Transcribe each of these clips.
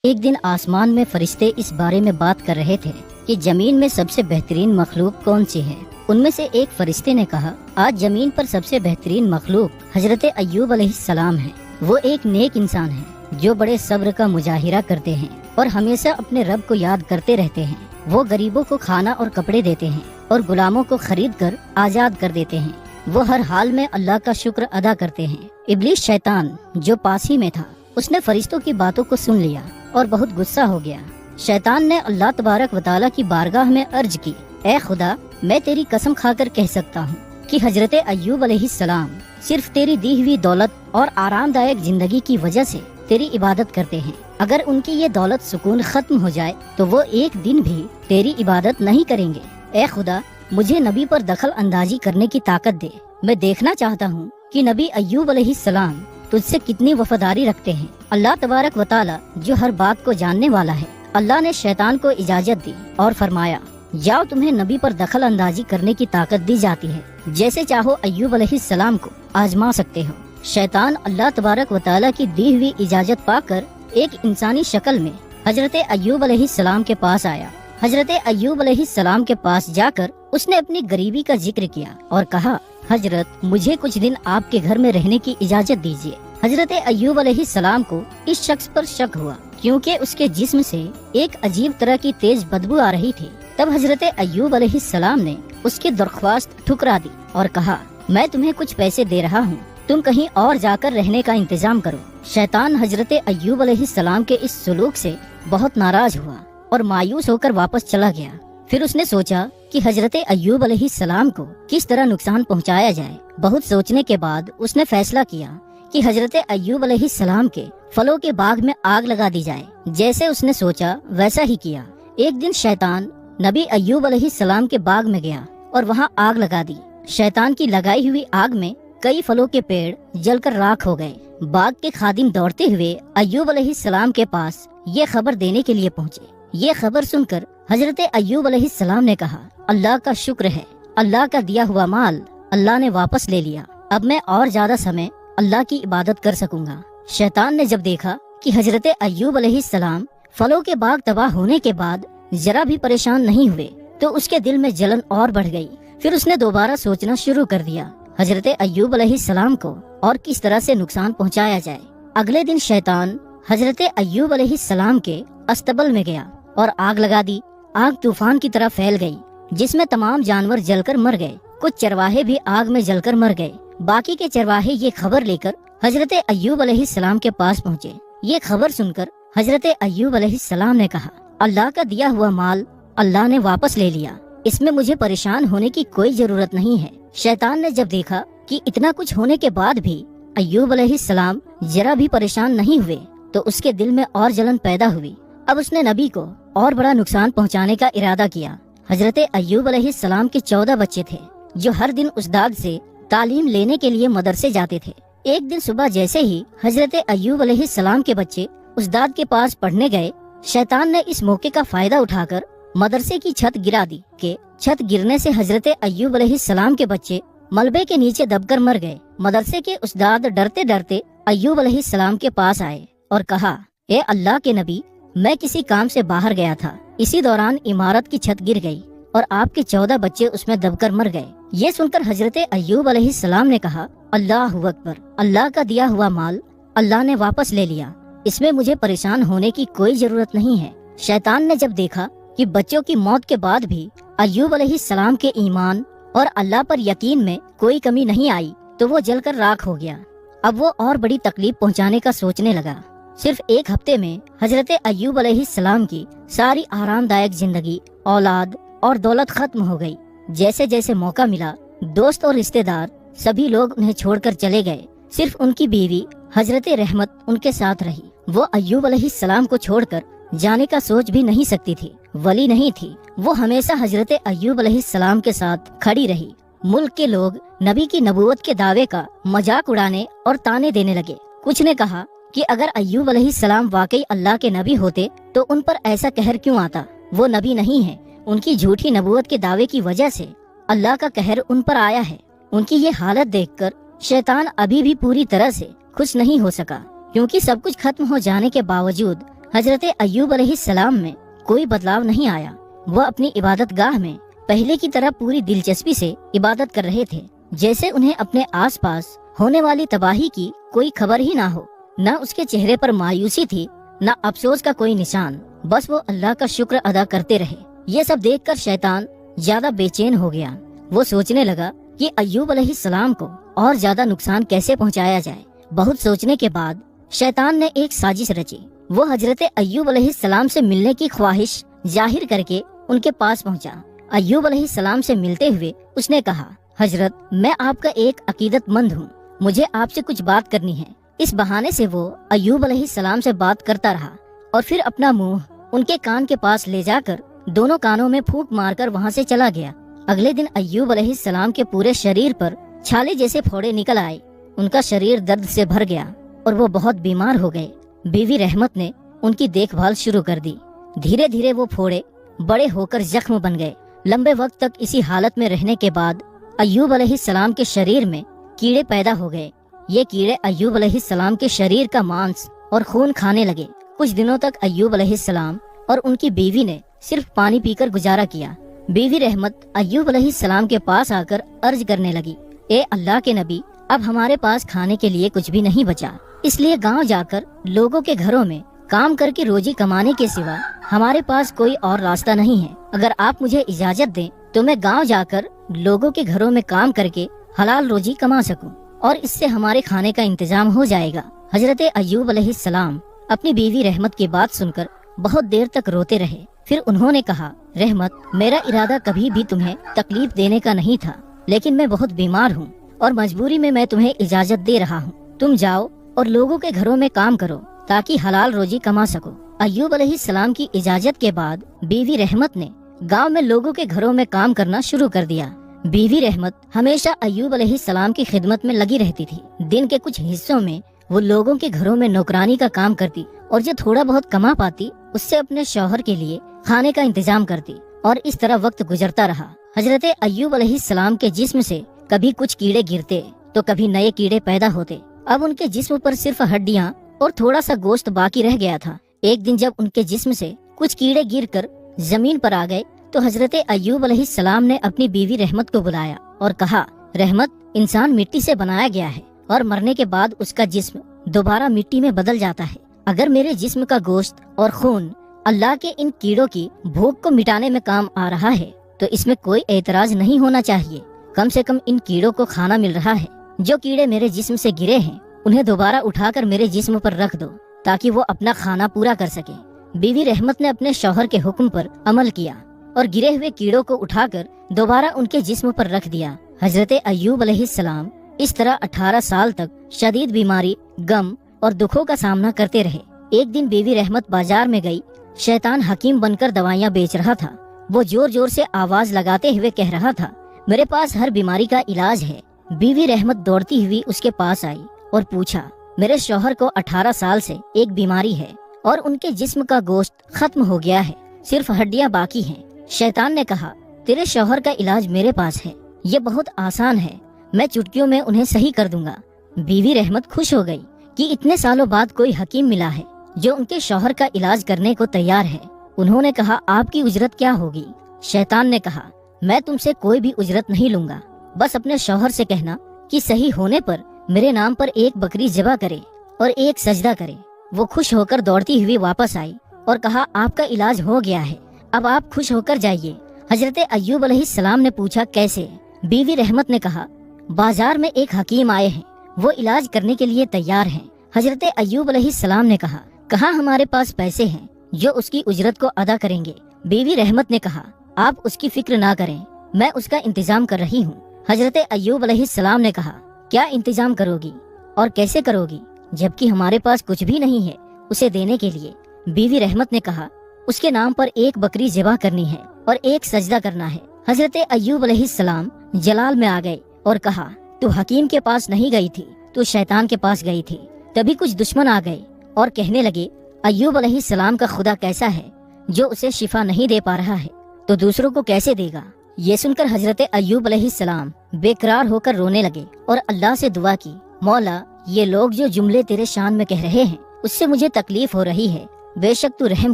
ایک دن آسمان میں فرشتے اس بارے میں بات کر رہے تھے کہ زمین میں سب سے بہترین مخلوق کون سی ہے۔ ان میں سے ایک فرشتے نے کہا، آج زمین پر سب سے بہترین مخلوق حضرت ایوب علیہ السلام ہے۔ وہ ایک نیک انسان ہے جو بڑے صبر کا مظاہرہ کرتے ہیں اور ہمیشہ اپنے رب کو یاد کرتے رہتے ہیں۔ وہ غریبوں کو کھانا اور کپڑے دیتے ہیں اور غلاموں کو خرید کر آزاد کر دیتے ہیں۔ وہ ہر حال میں اللہ کا شکر ادا کرتے ہیں۔ ابلیس شیطان جو پاس ہی میں تھا، اس نے فرشتوں کی باتوں کو سن لیا اور بہت غصہ ہو گیا۔ شیطان نے اللہ تبارک و تعالیٰ کی بارگاہ میں عرض کی، اے خدا، میں تیری قسم کھا کر کہہ سکتا ہوں کہ حضرت ایوب علیہ السلام صرف تیری دی ہوئی دولت اور آرام دائک زندگی کی وجہ سے تیری عبادت کرتے ہیں۔ اگر ان کی یہ دولت سکون ختم ہو جائے تو وہ ایک دن بھی تیری عبادت نہیں کریں گے۔ اے خدا، مجھے نبی پر دخل اندازی کرنے کی طاقت دے۔ میں دیکھنا چاہتا ہوں کہ نبی ایوب علیہ السلام تجھ سے کتنی وفاداری رکھتے ہیں۔ اللہ تبارک و تعالیٰ جو ہر بات کو جاننے والا ہے۔ اللہ نے شیطان کو اجازت دی اور فرمایا، جاؤ، تمہیں نبی پر دخل اندازی کرنے کی طاقت دی جاتی ہے، جیسے چاہو ایوب علیہ السلام کو آزما سکتے ہو۔ شیطان اللہ تبارک و تعالیٰ کی دی ہوئی اجازت پا کر ایک انسانی شکل میں حضرت ایوب علیہ السلام کے پاس آیا۔ حضرت ایوب علیہ السلام کے پاس جا کر اس نے اپنی غریبی کا ذکر کیا اور کہا، حضرت، مجھے کچھ دن آپ کے گھر میں رہنے کی اجازت دیجیے۔ حضرت ایوب علیہ السلام کو اس شخص پر شک ہوا کیونکہ اس کے جسم سے ایک عجیب طرح کی تیز بدبو آ رہی تھی۔ تب حضرت ایوب علیہ السلام نے اس کی درخواست ٹھکرا دی اور کہا، میں تمہیں کچھ پیسے دے رہا ہوں، تم کہیں اور جا کر رہنے کا انتظام کرو۔ شیطان حضرت ایوب علیہ السلام کے اس سلوک سے بہت ناراض ہوا اور مایوس ہو کر واپس چلا گیا۔ پھر اس نے سوچا کہ حضرت ایوب علیہ السلام کو کس طرح نقصان پہنچایا جائے۔ بہت سوچنے کے بعد اس نے فیصلہ کیا کہ حضرت ایوب علیہ السلام کے پھلوں کے باغ میں آگ لگا دی جائے۔ جیسے اس نے سوچا ویسا ہی کیا۔ ایک دن شیطان نبی ایوب علیہ السلام کے باغ میں گیا اور وہاں آگ لگا دی۔ شیطان کی لگائی ہوئی آگ میں کئی پھلوں کے پیڑ جل کر راکھ ہو گئے۔ باغ کے خادم دوڑتے ہوئے ایوب علیہ السلام کے پاس یہ خبر دینے کے لیے پہنچے۔ یہ خبر سن کر حضرت ایوب علیہ السلام نے کہا، اللہ کا شکر ہے، اللہ کا دیا ہوا مال اللہ نے واپس لے لیا۔ اب میں اور زیادہ سمے اللہ کی عبادت کر سکوں گا۔ شیطان نے جب دیکھا کہ حضرت ایوب علیہ السلام پھلوں کے باغ تباہ ہونے کے بعد ذرا بھی پریشان نہیں ہوئے تو اس کے دل میں جلن اور بڑھ گئی۔ پھر اس نے دوبارہ سوچنا شروع کر دیا، حضرت ایوب علیہ السلام کو اور کس طرح سے نقصان پہنچایا جائے۔ اگلے دن شیطان حضرت ایوب علیہ السلام کے استبل میں گیا اور آگ لگا دی۔ آگ طوفان کی طرح پھیل گئی جس میں تمام جانور جل کر مر گئے۔ کچھ چرواہے بھی آگ میں جل کر مر گئے۔ باقی کے چرواہے یہ خبر لے کر حضرت ایوب علیہ السلام کے پاس پہنچے۔ یہ خبر سن کر حضرت ایوب علیہ السلام نے کہا، اللہ کا دیا ہوا مال اللہ نے واپس لے لیا، اس میں مجھے پریشان ہونے کی کوئی ضرورت نہیں ہے۔ شیطان نے جب دیکھا کہ اتنا کچھ ہونے کے بعد بھی ایوب علیہ السلام ذرا بھی پریشان نہیں ہوئے تو اس کے دل میں اور جلن پیدا ہوئی۔ اب اس نے نبی کو اور بڑا نقصان پہنچانے کا ارادہ کیا۔ حضرت ایوب علیہ السلام کے 14 بچے تھے جو ہر دن استاد سے تعلیم لینے کے لیے مدرسے جاتے تھے۔ ایک دن صبح جیسے ہی حضرت ایوب علیہ السلام کے بچے استاد کے پاس پڑھنے گئے، شیطان نے اس موقع کا فائدہ اٹھا کر مدرسے کی چھت گرا دی کہ چھت گرنے سے حضرت ایوب علیہ السلام کے بچے ملبے کے نیچے دب کر مر گئے۔ مدرسے کے استاد ڈرتے ڈرتے ایوب علیہ السلام کے پاس آئے اور کہا، اے اللہ کے نبی، میں کسی کام سے باہر گیا تھا، اسی دوران عمارت کی چھت گر گئی اور آپ کے 14 بچے اس میں دب کر مر گئے۔ یہ سن کر حضرت ایوب علیہ السلام نے کہا، اللہ اکبر، اللہ کا دیا ہوا مال اللہ نے واپس لے لیا، اس میں مجھے پریشان ہونے کی کوئی ضرورت نہیں ہے۔ شیطان نے جب دیکھا کہ بچوں کی موت کے بعد بھی ایوب علیہ السلام کے ایمان اور اللہ پر یقین میں کوئی کمی نہیں آئی تو وہ جل کر راکھ ہو گیا۔ اب وہ اور بڑی تکلیف پہنچانے کا سوچنے لگا۔ صرف ایک ہفتے میں حضرت ایوب علیہ السلام کی ساری آرام دائک زندگی، اولاد اور دولت ختم ہو گئی۔ جیسے جیسے موقع ملا دوست اور رشتہ دار سبھی لوگ انہیں چھوڑ کر چلے گئے۔ صرف ان کی بیوی حضرت رحمت ان کے ساتھ رہی۔ وہ ایوب علیہ السلام کو چھوڑ کر جانے کا سوچ بھی نہیں سکتی تھی، ولی نہیں تھی۔ وہ ہمیشہ حضرت ایوب علیہ السلام کے ساتھ کھڑی رہی۔ ملک کے لوگ نبی کی نبوت کے دعوے کا مذاق اڑانے اور تانے دینے لگے۔ کچھ نے کہا کہ اگر ایوب علیہ السلام واقعی اللہ کے نبی ہوتے تو ان پر ایسا قہر کیوں آتا؟ وہ نبی نہیں ہے، ان کی جھوٹی نبوت کے دعوے کی وجہ سے اللہ کا قہر ان پر آیا ہے۔ ان کی یہ حالت دیکھ کر شیطان ابھی بھی پوری طرح سے خوش نہیں ہو سکا، کیونکہ سب کچھ ختم ہو جانے کے باوجود حضرت ایوب علیہ السلام میں کوئی بدلاؤ نہیں آیا۔ وہ اپنی عبادت گاہ میں پہلے کی طرح پوری دلچسپی سے عبادت کر رہے تھے، جیسے انہیں اپنے آس پاس ہونے والی تباہی کی کوئی خبر ہی نہ ہو۔ نہ اس کے چہرے پر مایوسی تھی، نہ افسوس کا کوئی نشان، بس وہ اللہ کا شکر ادا کرتے رہے۔ یہ سب دیکھ کر شیطان زیادہ بے چین ہو گیا۔ وہ سوچنے لگا کہ ایوب علیہ السلام کو اور زیادہ نقصان کیسے پہنچایا جائے۔ بہت سوچنے کے بعد شیطان نے ایک سازش رچی۔ وہ حضرت ایوب علیہ السلام سے ملنے کی خواہش ظاہر کر کے ان کے پاس پہنچا۔ ایوب علیہ السلام سے ملتے ہوئے اس نے کہا، حضرت میں آپ کا ایک عقیدت مند ہوں، مجھے آپ سے کچھ بات کرنی ہے۔ اس بہانے سے وہ ایوب علیہ السلام سے بات کرتا رہا اور پھر اپنا منہ ان کے کان کے پاس لے جا کر دونوں کانوں میں پھونک مار کر وہاں سے چلا گیا۔ اگلے دن ایوب علیہ السلام کے پورے شریر پر چھالے جیسے پھوڑے نکل آئے۔ ان کا شریر درد سے بھر گیا اور وہ بہت بیمار ہو گئے۔ بیوی رحمت نے ان کی دیکھ بھال شروع کر دی۔ دھیرے دھیرے وہ پھوڑے بڑے ہو کر زخم بن گئے۔ لمبے وقت تک اسی حالت میں رہنے کے بعد ایوب علیہ السلام کے شریر میں کیڑے پیدا ہو گئے۔ یہ کیڑے ایوب علیہ السلام کے شریر کا مانس اور خون کھانے لگے۔ کچھ دنوں تک ایوب علیہ السلام اور ان کی بیوی نے صرف پانی پی کر گزارا کیا۔ بیوی رحمت ایوب علیہ السلام کے پاس آ کر عرض کرنے لگی، اے اللہ کے نبی، اب ہمارے پاس کھانے کے لیے کچھ بھی نہیں بچا، اس لیے گاؤں جا کر لوگوں کے گھروں میں کام کر کے روزی کمانے کے سوا ہمارے پاس کوئی اور راستہ نہیں ہے۔ اگر آپ مجھے اجازت دیں تو میں گاؤں جا کر لوگوں کے گھروں میں کام کر کے حلال روزی کما سکوں اور اس سے ہمارے کھانے کا انتظام ہو جائے گا۔ حضرت ایوب علیہ السلام اپنی بیوی رحمت کی بات سن کر بہت دیر تک روتے رہے۔ پھر انہوں نے کہا، رحمت، میرا ارادہ کبھی بھی تمہیں تکلیف دینے کا نہیں تھا، لیکن میں بہت بیمار ہوں اور مجبوری میں تمہیں اجازت دے رہا ہوں۔ تم جاؤ اور لوگوں کے گھروں میں کام کرو تاکہ حلال روزی کما سکو۔ ایوب علیہ السلام کی اجازت کے بعد بیوی رحمت نے گاؤں میں لوگوں کے گھروں میں کام کرنا شروع کر دیا۔ بیوی رحمت ہمیشہ ایوب علیہ السلام کی خدمت میں لگی رہتی تھی۔ دن کے کچھ حصوں میں وہ لوگوں کے گھروں میں نوکرانی کا کام کرتی اور جو تھوڑا بہت کما پاتی اس سے اپنے شوہر کے لیے کھانے کا انتظام کرتی، اور اس طرح وقت گزرتا رہا۔ حضرت ایوب علیہ السلام کے جسم سے کبھی کچھ کیڑے گرتے تو کبھی نئے کیڑے پیدا ہوتے۔ اب ان کے جسم پر صرف ہڈیاں اور تھوڑا سا گوشت باقی رہ گیا تھا۔ ایک دن جب ان کے جسم سے کچھ کیڑے گر کر زمین پر آ گئے تو حضرت ایوب علیہ السلام نے اپنی بیوی رحمت کو بلایا اور کہا، رحمت، انسان مٹی سے بنایا گیا ہے اور مرنے کے بعد اس کا جسم دوبارہ مٹی میں بدل جاتا ہے۔ اگر میرے جسم کا گوشت اور خون اللہ کے ان کیڑوں کی بھوک کو مٹانے میں کام آ رہا ہے تو اس میں کوئی اعتراض نہیں ہونا چاہیے۔ کم سے کم ان کیڑوں کو کھانا مل رہا ہے۔ جو کیڑے میرے جسم سے گرے ہیں انہیں دوبارہ اٹھا کر میرے جسم پر رکھ دو تاکہ وہ اپنا کھانا پورا کر سکے۔ بیوی رحمت نے اپنے شوہر کے حکم پر عمل کیا اور گرے ہوئے کیڑوں کو اٹھا کر دوبارہ ان کے جسم پر رکھ دیا۔ حضرت ایوب علیہ السلام اس طرح 18 سال تک شدید بیماری، غم اور دکھوں کا سامنا کرتے رہے۔ ایک دن بیوی رحمت بازار میں گئی۔ شیطان حکیم بن کر دوائیاں بیچ رہا تھا۔ وہ زور زور سے آواز لگاتے ہوئے کہہ رہا تھا، میرے پاس ہر بیماری کا علاج ہے۔ بیوی رحمت دوڑتی ہوئی اس کے پاس آئی اور پوچھا، میرے شوہر کو 18 سال سے ایک بیماری ہے اور ان کے جسم کا گوشت ختم ہو گیا ہے، صرف ہڈیاں باقی ہیں۔ شیطان نے کہا، تیرے شوہر کا علاج میرے پاس ہے، یہ بہت آسان ہے، میں چٹکیوں میں انہیں صحیح کر دوں گا۔ بیوی رحمت خوش ہو گئی کہ اتنے سالوں بعد کوئی حکیم ملا ہے جو ان کے شوہر کا علاج کرنے کو تیار ہے۔ انہوں نے کہا، آپ کی اجرت کیا ہوگی؟ شیطان نے کہا، میں تم سے کوئی بھی اجرت نہیں لوں گا، بس اپنے شوہر سے کہنا کہ صحیح ہونے پر میرے نام پر ایک بکری ذبح کرے اور ایک سجدہ کرے۔ وہ خوش ہو کر دوڑتی ہوئی واپس آئی اور کہا، آپ کا علاج ہو گیا ہے، اب آپ خوش ہو کر جائیے۔ حضرت ایوب علیہ السلام نے پوچھا، کیسے؟ بیوی رحمت نے کہا، بازار میں ایک حکیم آئے ہیں، وہ علاج کرنے کے لیے تیار ہیں۔ حضرت ایوب علیہ السلام نے کہا، کہاں ہمارے پاس پیسے ہیں جو اس کی اجرت کو ادا کریں گے؟ بیوی رحمت نے کہا، آپ اس کی فکر نہ کریں، میں اس کا انتظام کر رہی ہوں۔ حضرت ایوب علیہ السلام نے کہا، کیا انتظام کرو گی اور کیسے کرو گی جبکہ ہمارے پاس کچھ بھی نہیں ہے اسے دینے کے لیے؟ بیوی رحمت نے کہا، اس کے نام پر ایک بکری ذبح کرنی ہے اور ایک سجدہ کرنا ہے۔ حضرت ایوب علیہ السلام جلال میں آ گئے اور کہا، تو حکیم کے پاس نہیں گئی تھی، تو شیطان کے پاس گئی تھی۔ تبھی کچھ دشمن آ گئے اور کہنے لگے، ایوب علیہ السلام کا خدا کیسا ہے جو اسے شفا نہیں دے پا رہا ہے تو دوسروں کو کیسے دے گا؟ یہ سن کر حضرت ایوب علیہ السلام بے قرار ہو کر رونے لگے اور اللہ سے دعا کی، مولا، یہ لوگ جو جملے تیرے شان میں کہہ رہے ہیں اس سے مجھے تکلیف ہو رہی ہے، بے شک تو رحم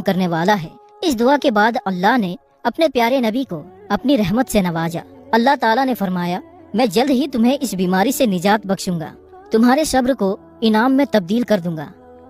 کرنے والا ہے۔ اس دعا کے بعد اللہ نے اپنے پیارے نبی کو اپنی رحمت سے نوازا۔ اللہ تعالیٰ نے فرمایا، میں جلد ہی تمہیں اس بیماری سے نجات بخشوں گا، تمہارے صبر کو انعام میں تبدیل کر دوں گا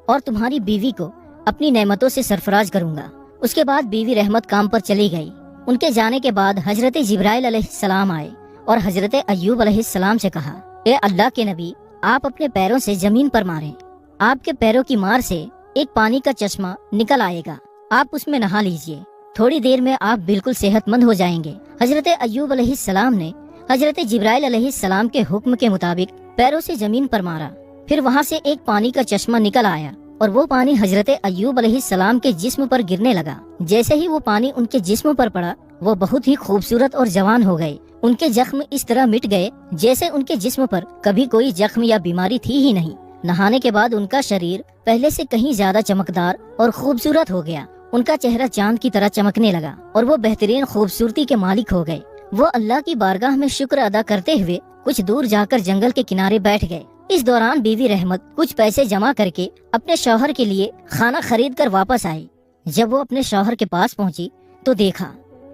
اور تمہاری بیوی کو اپنی نعمتوں سے سرفراز کروں گا۔ اس کے بعد بیوی رحمت کام پر چلی گئی۔ ان کے جانے کے بعد حضرت جبرائیل علیہ السلام آئے اور حضرت ایوب علیہ السلام سے کہا، اے اللہ کے نبی، آپ اپنے پیروں سے زمین پر ماریں، آپ کے پیروں کی مار سے ایک پانی کا چشمہ نکل آئے گا، آپ اس میں نہا لیجئے، تھوڑی دیر میں آپ بالکل صحت مند ہو جائیں گے۔ حضرت ایوب علیہ السلام نے حضرت جبرائیل علیہ السلام کے حکم کے مطابق پیروں سے زمین پر مارا، پھر وہاں سے ایک پانی کا چشمہ نکل آیا اور وہ پانی حضرت ایوب علیہ السلام کے جسم پر گرنے لگا۔ جیسے ہی وہ پانی ان کے جسم پر پڑا، وہ بہت ہی خوبصورت اور جوان ہو گئے۔ ان کے زخم اس طرح مٹ گئے جیسے ان کے جسم پر کبھی کوئی زخم یا بیماری تھی ہی نہیں۔ نہانے کے بعد ان کا شریر پہلے سے کہیں زیادہ چمکدار اور خوبصورت ہو گیا۔ ان کا چہرہ چاند کی طرح چمکنے لگا اور وہ بہترین خوبصورتی کے مالک ہو گئے۔ وہ اللہ کی بارگاہ میں شکر ادا کرتے ہوئے کچھ دور جا کر جنگل کے کنارے بیٹھ گئے۔ اس دوران بیوی رحمت کچھ پیسے جمع کر کے اپنے شوہر کے لیے کھانا خرید کر واپس آئی۔ جب وہ اپنے شوہر کے پاس پہنچی تو دیکھا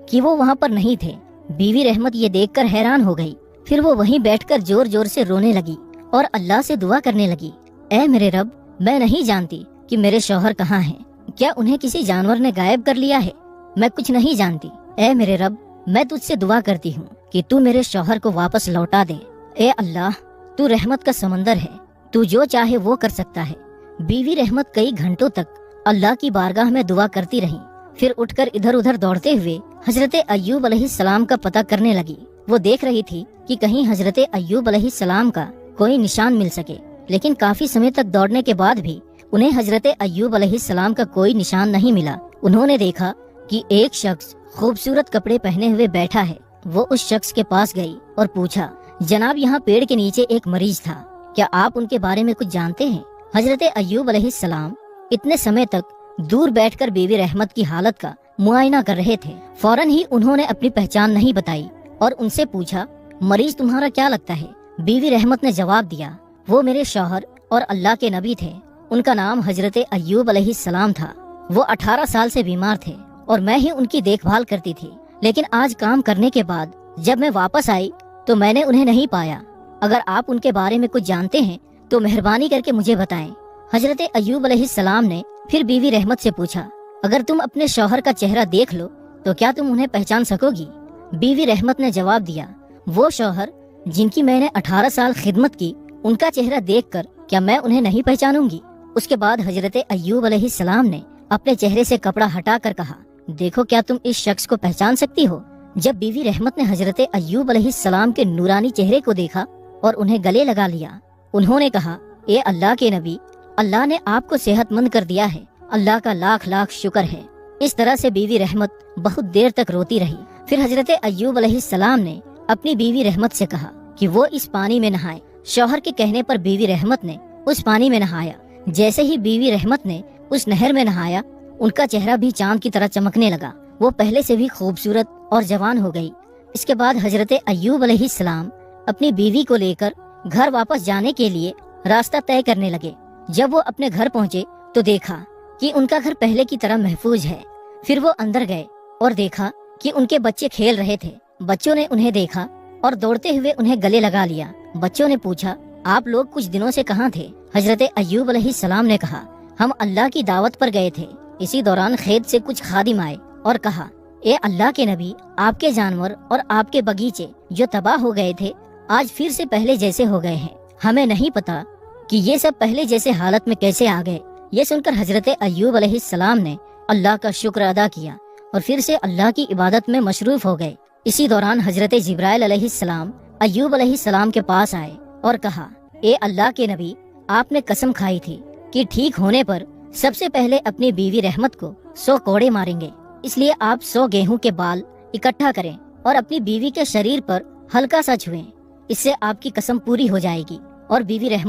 کہ وہ وہاں پر نہیں تھے۔ بیوی رحمت یہ دیکھ کر حیران ہو گئی۔ پھر وہ وہیں بیٹھ کر زور زور سے رونے لگی اور اللہ سے دعا کرنے لگی، اے میرے رب، میں نہیں جانتی کہ میرے شوہر کہاں ہیں، کیا انہیں کسی جانور نے غائب کر لیا ہے؟ میں کچھ نہیں جانتی۔ اے میرے رب، میں تجھ سے دعا کرتی ہوں کہ تو میرے شوہر کو واپس لوٹا دے۔ اے اللہ، تو رحمت کا سمندر ہے، تو جو چاہے وہ کر سکتا ہے۔ بیوی رحمت کئی گھنٹوں تک اللہ کی بارگاہ میں دعا کرتی رہی، پھر اٹھ کر ادھر ادھر دوڑتے ہوئے حضرت ایوب علیہ السلام کا پتہ کرنے لگی۔ وہ دیکھ رہی تھی کہ کہیں حضرت ایوب علیہ السلام کا کوئی نشان مل سکے، لیکن کافی سمے تک دوڑنے کے بعد بھی انہیں حضرت ایوب علیہ السلام کا کوئی نشان نہیں ملا۔ انہوں نے دیکھا کہ ایک شخص خوبصورت کپڑے پہنے ہوئے بیٹھا ہے۔ وہ اس شخص کے پاس گئی اور پوچھا، جناب، یہاں پیڑ کے نیچے ایک مریض تھا، کیا آپ ان کے بارے میں کچھ جانتے ہیں؟ حضرت ایوب علیہ السلام اتنے سمے تک دور بیٹھ کر بیوی رحمت کی حالت کا معائنہ کر رہے تھے۔ فوراً ہی انہوں نے اپنی پہچان نہیں بتائی اور ان سے پوچھا، مریض تمہارا کیا لگتا ہے؟ بیوی رحمت نے جواب دیا، وہ میرے شوہر اور اللہ کے نبی تھے، ان کا نام حضرت ایوب علیہ السلام تھا۔ وہ 18 سال سے بیمار تھے اور میں ہی ان کی دیکھ بھال کرتی تھی، لیکن آج کام کرنے کے بعد جب میں واپس آئی تو میں نے انہیں نہیں پایا۔ اگر آپ ان کے بارے میں کچھ جانتے ہیں تو مہربانی کر کے مجھے بتائیں۔ حضرت ایوب علیہ السلام نے پھر بیوی رحمت سے پوچھا، اگر تم اپنے شوہر کا چہرہ دیکھ لو تو کیا تم انہیں پہچان سکو گی؟ بیوی رحمت نے جواب دیا، وہ شوہر جن کی میں نے 18 سال خدمت کی، ان کا چہرہ دیکھ کر کیا میں انہیں نہیں پہچانوں گی؟ اس کے بعد حضرت ایوب علیہ السلام نے اپنے چہرے سے کپڑا ہٹا کر کہا، دیکھو کیا تم اس شخص کو پہچان سکتی ہو؟ جب بیوی رحمت نے حضرت ایوب علیہ السلام کے نورانی چہرے کو دیکھا اور انہیں گلے لگا لیا، انہوں نے کہا، اے اللہ کے نبی، اللہ نے آپ کو صحت مند کر دیا ہے، اللہ کا لاکھ لاکھ شکر ہے۔ اس طرح سے بیوی رحمت بہت دیر تک روتی رہی۔ پھر حضرت ایوب علیہ السلام نے اپنی بیوی رحمت سے کہا کہ وہ اس پانی میں نہائے۔ شوہر کے کہنے پر بیوی رحمت نے اس پانی میں نہایا۔ جیسے ہی بیوی رحمت نے اس نہر میں نہایا، ان کا چہرہ بھی چاند کی طرح چمکنے لگا۔ وہ پہلے سے بھی خوبصورت اور جوان ہو گئی۔ اس کے بعد حضرت ایوب علیہ السلام اپنی بیوی کو لے کر گھر واپس جانے کے لیے راستہ طے کرنے لگے۔ جب وہ اپنے گھر پہنچے تو دیکھا کہ ان کا گھر پہلے کی طرح محفوظ ہے۔ پھر وہ اندر گئے اور دیکھا کہ ان کے بچے کھیل رہے تھے۔ بچوں نے انہیں دیکھا اور دوڑتے ہوئے انہیں گلے لگا لیا۔ بچوں نے پوچھا، آپ لوگ کچھ دنوں سے کہاں تھے؟ حضرت ایوب علیہ السلام نے کہا، ہم اللہ کی دعوت پر گئے تھے۔ اسی دوران کھیت سے کچھ خادم آئے اور کہا، اے اللہ کے نبی، آپ کے جانور اور آپ کے باغیچے جو تباہ ہو گئے تھے آج پھر سے پہلے جیسے ہو گئے ہیں۔ ہمیں نہیں پتا کہ یہ سب پہلے جیسے حالت میں کیسے آ گئے۔ یہ سن کر حضرت ایوب علیہ السلام نے اللہ کا شکر ادا کیا اور پھر سے اللہ کی عبادت میں مصروف ہو گئے۔ اسی دوران حضرت جبرائیل علیہ السلام ایوب علیہ السلام کے پاس آئے اور کہا، اے اللہ کے نبی، آپ نے قسم کھائی تھی کہ ٹھیک ہونے پر سب سے پہلے اپنی بیوی رحمت کو 100 کوڑے ماریں گے، اس لیے آپ 100 گیہوں کے بال اکٹھا کریں اور اپنی بیوی کے شریر پر ہلکا سا چھوئیں، اس سے آپ کی قسم پوری ہو جائے گی۔ اور بیوی رحمت